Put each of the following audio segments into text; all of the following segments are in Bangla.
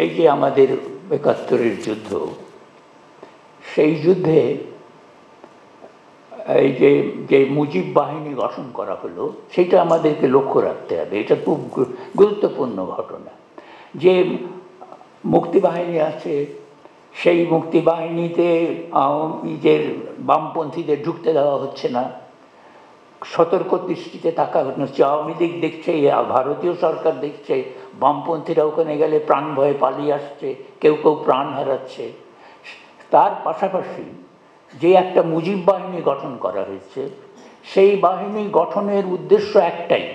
এই যে আমাদের ৭১-এর যুদ্ধ, সেই যুদ্ধে এই যে যে মুজিব বাহিনী গঠন করা হলো, সেটা আমাদেরকে লক্ষ্য রাখতে হবে। এটা খুব গুরুত্বপূর্ণ ঘটনা যে মুক্তিবাহিনী আছে, সেই মুক্তিবাহিনীতে নিজের বামপন্থীদের ঢুকতে দেওয়া হচ্ছে না, সতর্ক দৃষ্টিতে থাকা হচ্ছে। আওয়ামী লীগ দেখছে, ভারতীয় সরকার দেখছে, বামপন্থীরা ওখানে গেলে প্রাণ ভয়ে পালিয়ে আসছে, কেউ কেউ প্রাণ হারাচ্ছে। তার পাশাপাশি যে একটা মুজিব বাহিনী গঠন করা হয়েছে, সেই বাহিনী গঠনের উদ্দেশ্য একটাই,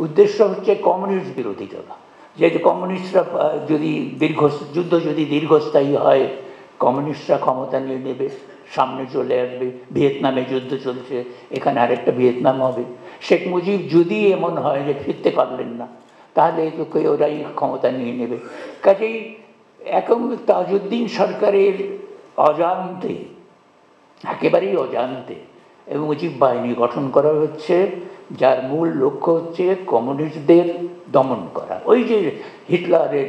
উদ্দেশ্য হচ্ছে কমিউনিস্ট বিরোধিতা। যে কমিউনিস্টরা যদি যুদ্ধ যদি দীর্ঘস্থায়ী হয়, কমিউনিস্টরা ক্ষমতা নিয়ে নেবে, সামনে চলে আসবে, ভিয়েতনামে যুদ্ধ চলছে, এখানে আরেকটা ভিয়েতনাম হবে। শেখ মুজিব যদি এমন হয় যে ফিরতে পারলেন না, তাহলে তোকে ওরাই ক্ষমতা নিয়ে নেবে। কাজেই এখন তাজউদ্দিন সরকারের অজান্তে, একেবারেই অজান্তে এবং মুজিব বাহিনী গঠন করা হচ্ছে, যার মূল লক্ষ্য হচ্ছে কমিউনিস্টদের দমন করা। ওই যে হিটলারের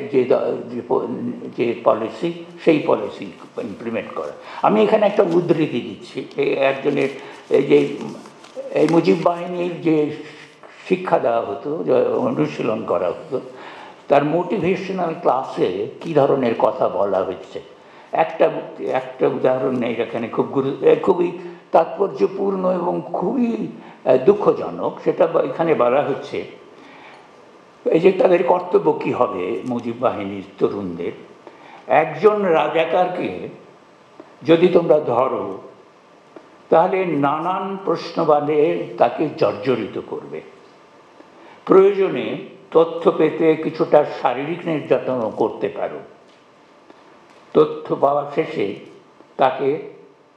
যে পলিসি, সেই পলিসি ইমপ্লিমেন্ট করা। আমি এখানে একটা উদ্ধৃতি দিচ্ছি একজনের, এই যে এই মুজিব বাহিনীর যে শিক্ষা দেওয়া হতো, অনুশীলন করা হতো, তার মোটিভেশনাল ক্লাসে কী ধরনের কথা বলা হচ্ছে। একটা উদাহরণ নেই এখানে, খুবই তাৎপর্যপূর্ণ এবং খুবই দুঃখজনক। সেটা এখানে বলা হচ্ছে, এই যে তাদের কর্তব্য কী হবে মুজিব বাহিনীর তরুণদের। একজন রাজাকারকে যদি তোমরা ধরো, তাহলে নানান প্রশ্নবাদে তাকে জর্জরিত করবে, প্রয়োজনে তথ্য পেতে কিছুটা শারীরিক নির্যাতনও করতে পারো। তথ্য পাওয়া শেষে তাকে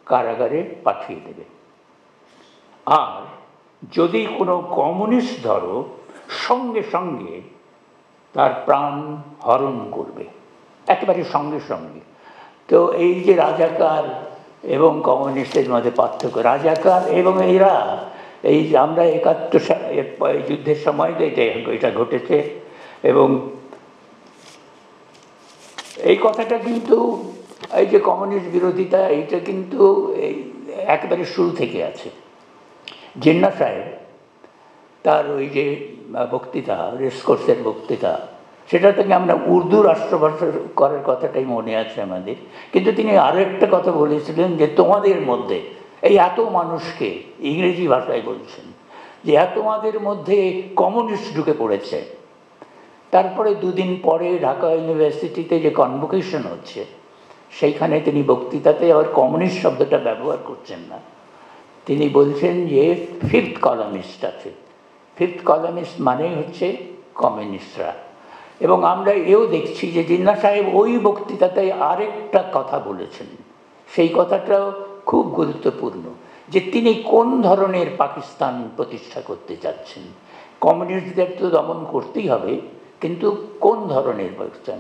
কারাগারে পাঠিয়ে দেবে। আর যদি কোনো কমিউনিস্ট ধরো, সঙ্গে সঙ্গে তার প্রাণ হরণ করবে, একেবারে সঙ্গে সঙ্গে। তো এই যে রাজাকার এবং কমিউনিস্টের মধ্যে পার্থক্য, রাজাকার এবং এরা, এই যে আমরা ৭১ যুদ্ধের সময় এটা ঘটেছে। এবং এই কথাটা কিন্তু, এই যে কমিউনিস্ট বিরোধিতা, এইটা কিন্তু একেবারে শুরু থেকে আছে। জিন্নাহ সাহেব তার ওই যে বক্তৃতা, রেসকোর্সের বক্তৃতা, সেটা থেকে আমরা উর্দু রাষ্ট্রভাষা করার কথাটাই মনে আছে আমাদের। কিন্তু তিনি আরও একটা কথা বলেছিলেন যে তোমাদের মধ্যে এই এত মানুষকে, ইংরেজি ভাষায় বলছেন, যে তোমাদের মধ্যে কমিউনিস্ট ঢুকে পড়েছে। তারপরে দুদিন পরে ঢাকা ইউনিভার্সিটিতে যে কনভোকেশন হচ্ছে, সেইখানে তিনি বক্তৃতাতে আবার কমিউনিস্ট শব্দটা ব্যবহার করছেন না, তিনি বলছেন যে ফিফথ কলামিস্ট আছে। ফিফথ কলামিস্ট মানেই হচ্ছে কমিউনিস্টরা। এবং আমরা এও দেখছি যে জিন্নাহ সাহেব ওই বক্তৃতাতে আরেকটা কথা বলেছেন, সেই কথাটাও খুব গুরুত্বপূর্ণ, যে তিনি কোন ধরনের পাকিস্তান প্রতিষ্ঠা করতে চাচ্ছেন। কমিউনিস্টদের তো দমন করতেই হবে, কিন্তু কোন ধরনের পাকিস্তান।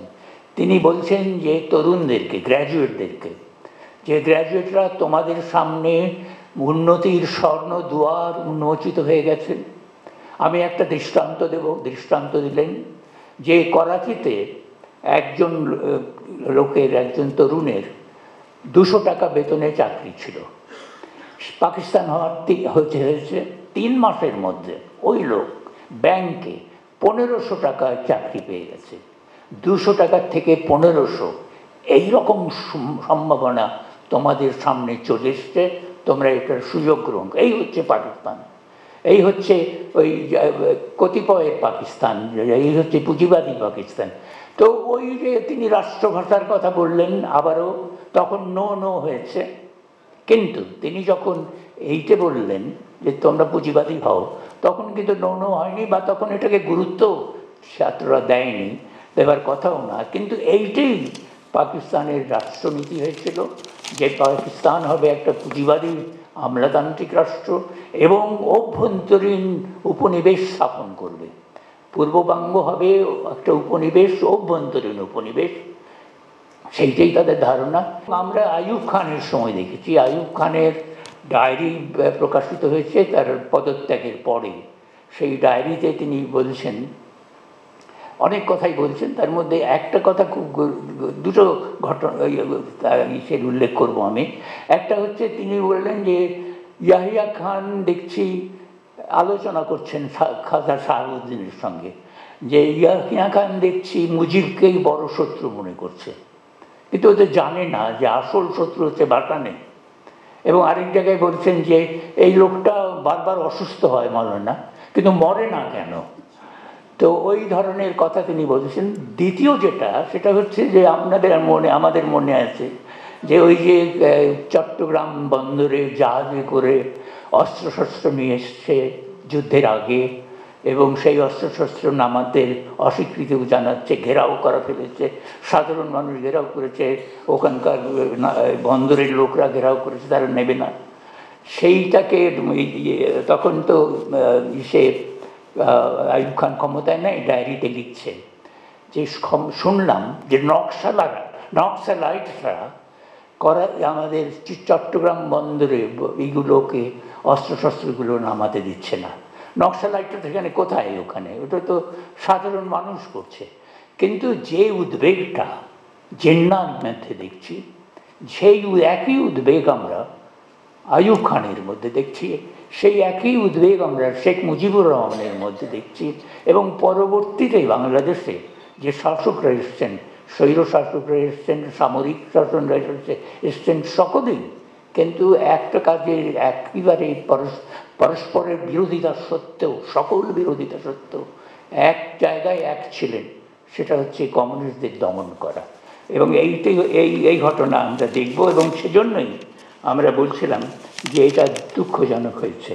তিনি বলছেন যে তরুণদেরকে, গ্র্যাজুয়েটদেরকে, যে গ্র্যাজুয়েটরা তোমাদের সামনে উন্নতির স্বর্ণ দুয়ার উন্মোচিত হয়ে গেছে। আমি একটা দৃষ্টান্ত দেব। দৃষ্টান্ত দিলেন যে করাচিতে একজন একজন তরুণের 200 টাকা বেতনে চাকরি ছিল। পাকিস্তান হয়েছে 3 মাসের মধ্যে ওই লোক ব্যাংকে 1500 টাকায় চাকরি পেয়ে গেছে। 200 টাকার থেকে 1500, এইরকম সম্ভাবনা তোমাদের সামনে চলে এসছে, তোমরা এটার সুযোগ গ্রহণ। এই হচ্ছে পাকিস্তান, এই হচ্ছে ওই কতিপয়ের পাকিস্তান, এই হচ্ছে পুঁজিবাদী পাকিস্তান। তো ওই যে তিনি রাষ্ট্রভাষার কথা বললেন আবারও, তখন নো হয়েছে। কিন্তু তিনি যখন এইটা বললেন যে তোমরা পুঁজিবাদী হও, তখন কিন্তু নো হয়নি, বা তখন এটাকে গুরুত্ব ছাত্ররা দেয়নি, দেবার কথাও না। কিন্তু এইটাই পাকিস্তানের রাষ্ট্রনীতি হয়েছিল, যে পাকিস্তান হবে একটা পুঁজিবাদী আমলাতান্ত্রিক রাষ্ট্র এবং অভ্যন্তরীণ উপনিবেশ স্থাপন করবে। পূর্ববঙ্গ হবে একটা উপনিবেশ, অভ্যন্তরীণ উপনিবেশ, সেইটাই তাদের ধারণা। আমরা আইয়ুব খানের সময় দেখেছি, আইয়ুব খানের ডায়েরি প্রকাশিত হয়েছে তার পদত্যাগের পরে। সেই ডায়েরিতে তিনি বলছেন অনেক কথাই বলছেন, তার মধ্যে একটা কথা খুব দুটো ঘটনা সে উল্লেখ করব আমি। একটা হচ্ছে তিনি বললেন যে ইয়াহিয়া খান দেখছি আলোচনা করছেন খাজা শাহাবুদ্দিনের সঙ্গে, যে ইয়াহিয়া খান দেখছি মুজিবকেই বড় শত্রু মনে করছে, কিন্তু ওদের জানে না যে আসল শত্রু হচ্ছে বাটানে। এবং আরেক জায়গায় বলছেন যে এই লোকটা বারবার অসুস্থ হয় মৌলানা, কিন্তু মরে না কেন। তো ওই ধরনের কথা তিনি বলেছেন। দ্বিতীয় যেটা, সেটা হচ্ছে যে আমাদের মনে আছে যে ওই যে চট্টগ্রাম বন্দরে জাহাজে করে অস্ত্রশস্ত্র নিয়ে এসছে যুদ্ধের আগে, এবং সেই অস্ত্রশস্ত্র নামাতে অস্বীকৃতি জানাচ্ছে, ঘেরাও করা ফেলেছে, সাধারণ মানুষ ঘেরাও করেছে, ওখানকার বন্দরের লোকরা ঘেরাও করেছে, তারা নেবে না। সেইটাকে তখন তো সে আইয়ুব খান ক্ষমতায় নেই, ডায়েরিতে লিখছে যে শুনলাম যে নক্সালাইটরা করা আমাদের চট্টগ্রাম বন্দরে এইগুলোকে অস্ত্রশস্ত্রগুলো নামাতে দিচ্ছে না। নক্সালাইটটা সেখানে কোথায়? ওখানে ওটা তো সাধারণ মানুষ করছে। কিন্তু যে উদ্বেগটা জিন্নার মধ্যে দেখছি, সেই একই উদ্বেগ আমরা আইয়ুব খানের মধ্যে দেখছি, সেই একই উদ্বেগ আমরা শেখ মুজিবুর রহমানের মধ্যে দেখছি, এবং পরবর্তীতে বাংলাদেশে যে শাসকরা এসছেন, স্বৈর শাসকরা এসছেন, সামরিক শাসনরা এসছেন, সকলেই কিন্তু একটা কাজে একেবারে পরস্পরের বিরোধিতা সত্ত্বেও, সকল বিরোধিতা সত্ত্বেও এক জায়গায় এক ছিলেন, সেটা হচ্ছে কমিউনিস্টদের দমন করা। এবং এই ঘটনা আমরা দেখব, এবং সেজন্যই আমরা বলছিলাম যে এটা দুঃখজনক হয়েছে।